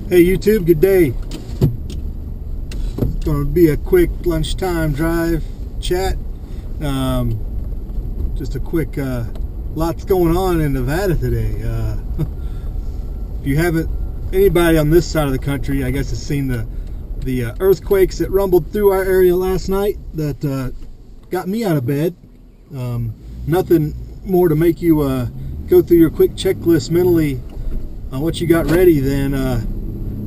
Hey YouTube, good day. It's going to be a quick lunchtime drive chat. Just a quick, lots going on in Nevada today. If you haven't, anybody on this side of the country, I guess, has seen the earthquakes that rumbled through our area last night that got me out of bed. Nothing more to make you go through your quick checklist mentally on what you got ready than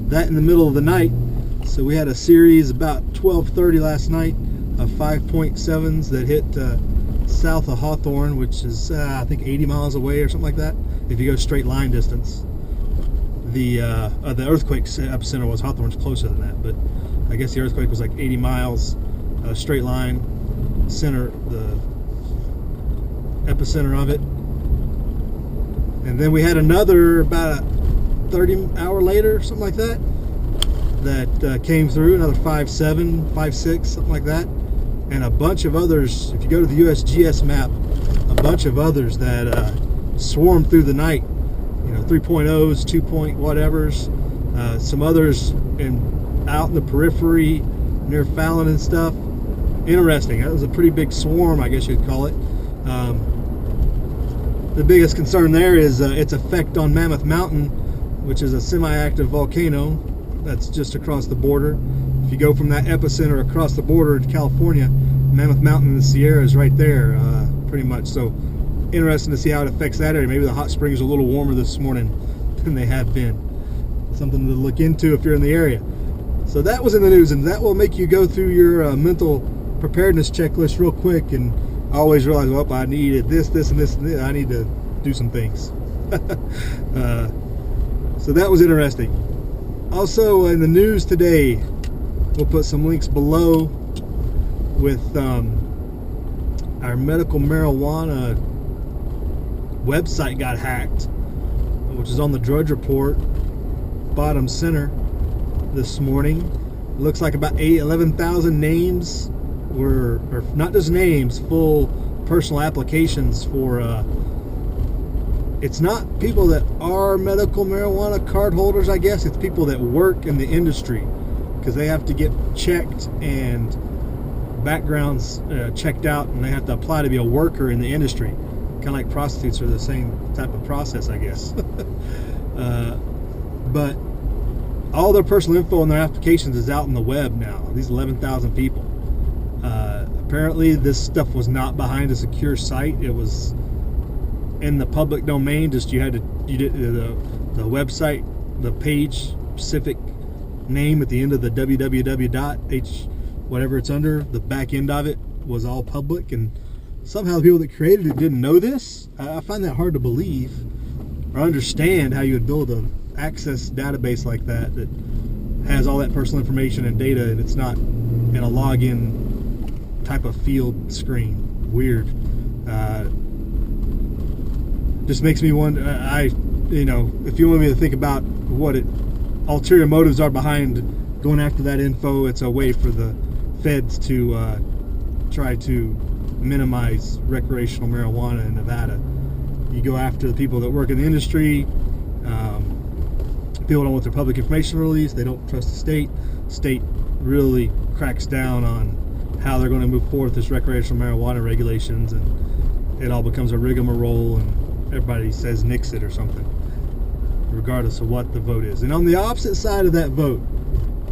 that in the middle of the night. So we had a series about 12:30 last night of 5.7s that hit south of Hawthorne, which is I think 80 miles away or something like that if you go straight line distance. The earthquake epicenter was Hawthorne's closer than that, but I guess the earthquake was like 80 miles straight line center, the epicenter of it. And then we had another about 30 hour later, something like that, that came through, another 5.7, 5.6, something like that, and a bunch of others. If you go to the USGS map, a bunch of others that swarmed through the night, 3.0s, 2 point whatevers, some others out in the periphery near Fallon and stuff. Interesting. That was a pretty big swarm, I guess you'd call it. The biggest concern there is its effect on Mammoth Mountain, which is a semi-active volcano that's just across the border. If you go from that epicenter across the border to California, Mammoth Mountain and the Sierra is right there, pretty much. So interesting to see how it affects that area. Maybe the hot springs are a little warmer this morning than they have been. Something to look into if you're in the area. So that was in the news, and that will make you go through your mental preparedness checklist real quick and always realize, well, I needed this, and this, and this. I need to do some things. So that was interesting. Also in the news today, we'll put some links below with our medical marijuana website got hacked, which is on the Drudge Report, bottom center this morning. Looks like about 11,000 names were, or not just names, full personal applications for it's not people that are medical marijuana card holders, I guess. It's people that work in the industry, because they have to get checked and backgrounds checked out, and they have to apply to be a worker in the industry. Kind of like prostitutes are the same type of process, I guess. But all their personal info on their applications is out on the web now. These 11,000 people. Apparently, this stuff was not behind a secure site. It was in the public domain. Just you did the website, the page specific name at the end of the www.h whatever it's under, the back end of it was all public, and somehow the people that created it didn't know this. I find that hard to believe or understand how you would build an access database like that has all that personal information and data, and it's not in a login type of field screen. Weird. Just makes me wonder. If you want me to think about what ulterior motives are behind going after that info, it's a way for the feds to try to minimize recreational marijuana in Nevada. You go after the people that work in the industry. People don't want their public information released. They don't trust the state. State really cracks down on how they're going to move forward with this recreational marijuana regulations, and it all becomes a rigmarole, and everybody says nix it or something, regardless of what the vote is. And on the opposite side of that vote,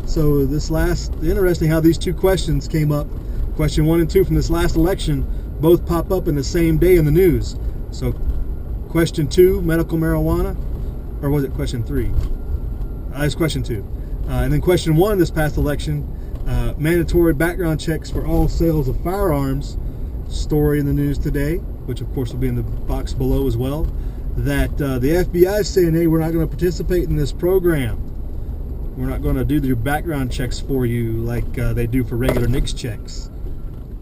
so interesting how these two questions came up. Question 1 and 2 from this last election both pop up in the same day in the news. So question 2, medical marijuana, or was it question 3? It's question 2. And then question 1, this past election, mandatory background checks for all sales of firearms. Story in the news today, which of course will be in the box below as well, that the FBI is saying, hey, we're not going to participate in this program. We're not going to do your background checks for you like they do for regular NICS checks,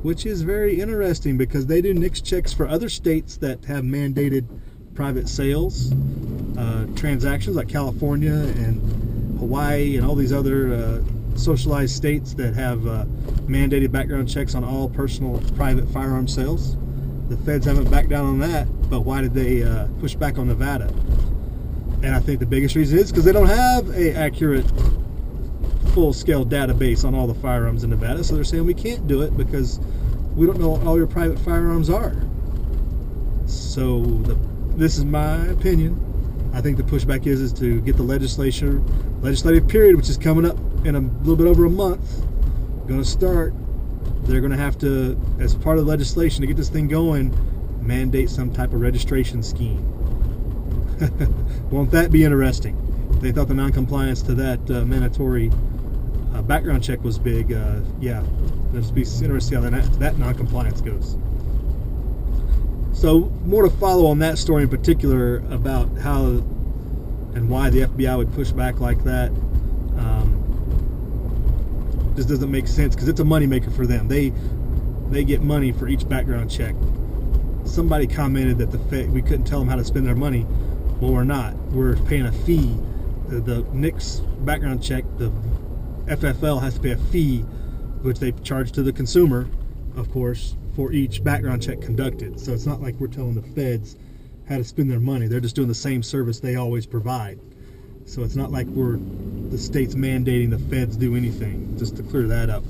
which is very interesting because they do NICS checks for other states that have mandated private sales transactions, like California and Hawaii and all these other socialized states that have mandated background checks on all personal private firearm sales. The feds haven't backed down on that, but why did they push back on Nevada? And I think the biggest reason is because they don't have a accurate full-scale database on all the firearms in Nevada, so they're saying we can't do it because we don't know what all your private firearms are. So this is my opinion. I think the pushback is to get the legislative period, which is coming up in a little bit over a month, going to start. They're going to have to, as part of the legislation to get this thing going, mandate some type of registration scheme. Won't that be interesting? They thought the non-compliance to that mandatory background check was big. Yeah, it'll be interesting to see how that non-compliance goes. So more to follow on that story in particular about how and why the FBI would push back like that. Just doesn't make sense because it's a moneymaker for them. They get money for each background check. Somebody commented that we couldn't tell them how to spend their money. Well, we're not. We're paying a fee. The NICS background check, the FFL has to pay a fee, which they charge to the consumer, of course, for each background check conducted. So it's not like we're telling the feds how to spend their money. They're just doing the same service they always provide. So it's not like the state's mandating the feds do anything. Just to clear that up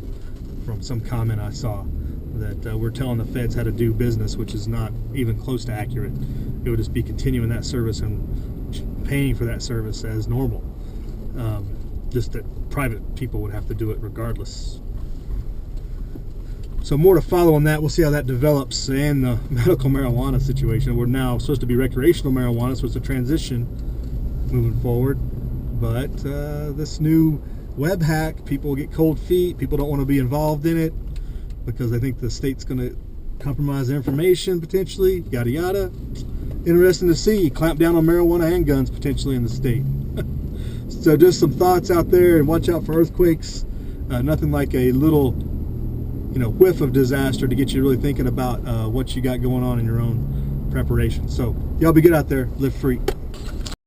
from some comment I saw, that we're telling the feds how to do business, which is not even close to accurate. It would just be continuing that service and paying for that service as normal. Just that private people would have to do it regardless. So more to follow on that. We'll see how that develops. And the medical marijuana situation. We're now supposed to be recreational marijuana, supposed to transition moving forward. But this new web hack, people get cold feet. People don't want to be involved in it because they think the state's going to compromise their information potentially, yada yada. Interesting to see. Clamp down on marijuana handguns potentially in the state. So just some thoughts out there, and watch out for earthquakes. Nothing like a little whiff of disaster to get you really thinking about what you got going on in your own preparation. So y'all be good out there. Live free.